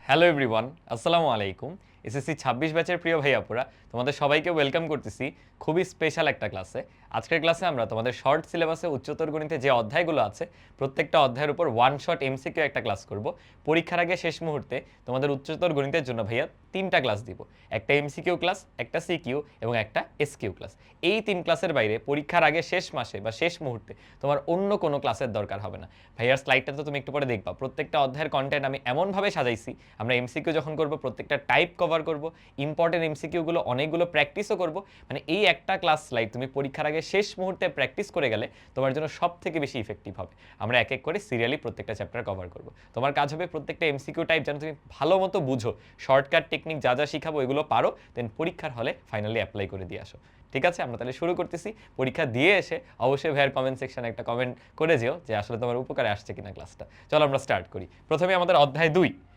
Hello everyone, আসসালামু আলাইকুম। SSC ২৬ ব্যাচের প্রিয় ভাই আপুরা, তোমাদের সবাইকে ওয়েলকাম করতেছি খুবই স্পেশাল একটা ক্লাসে। আজকের ক্লাসে আমরা তোমাদের শর্ট সিলেবাসে উচ্চতর গণিতে যে অধ্যায়গুলো আছে প্রত্যেকটা অধ্যায়ের উপর ওয়ান শট এমসিকিউ একটা ক্লাস করব। পরীক্ষার আগে শেষ মুহূর্তে তোমাদের উচ্চতর গণিতের জন্য ভাইয়া 3টা ক্লাস দিব। একটা এমসিকিউ ক্লাস, একটা সিকিউ এবং একটা এসকিউ ক্লাস। এই 3 ক্লাসের বাইরে পরীক্ষার আগে শেষ মাসে বা শেষ মুহূর্তে তোমার অন্য কোনো ক্লাসের দরকার হবে না। ভাইয়ার স্লাইডটা তো তুমি একটু পরে দেখবা। প্রত্যেকটা অধ্যায়ের কন্টেন্ট আমি এমনভাবে সাজাইছি, আমরা এমসিকিউ যখন করব প্রত্যেকটা টাইপ কভার করব, ইম্পর্টেন্ট এমসিকিউগুলো অনেকগুলো প্র্যাকটিসও করব। মানে এই একটা ক্লাস স্লাইড তুমি পরীক্ষার আগে শেষ মুহূর্তে প্র্যাকটিস করে গেলে তোমার জন্য সব থেকে বেশি ইফেক্টিভ হবে। আমরা এক এক করে সিরিয়ালি প্রত্যেকটা চ্যাপ্টার কভার করব। তোমার কাজ হবে প্রত্যেকটা এমসিকিউ টাইপ যেন তুমি ভালো মতো বুঝো, শর্টকাট টেকনিক যা যা শিখাবো এগুলো পারো, দেন পরীক্ষার হলে ফাইনালি অ্যাপ্লাই করে দিয়ে আসো। ঠিক আছে, আমরা তাহলে শুরু করতেছি। পরীক্ষা দিয়ে এসে অবশ্যই ভাইয়ের কমেন্ট সেকশনে একটা কমেন্ট করে যেও যে আসলে তোমার উপকারে আসছে কিনা ক্লাসটা। চলো আমরা স্টার্ট করি। প্রথমে আমাদের অধ্যায় 2,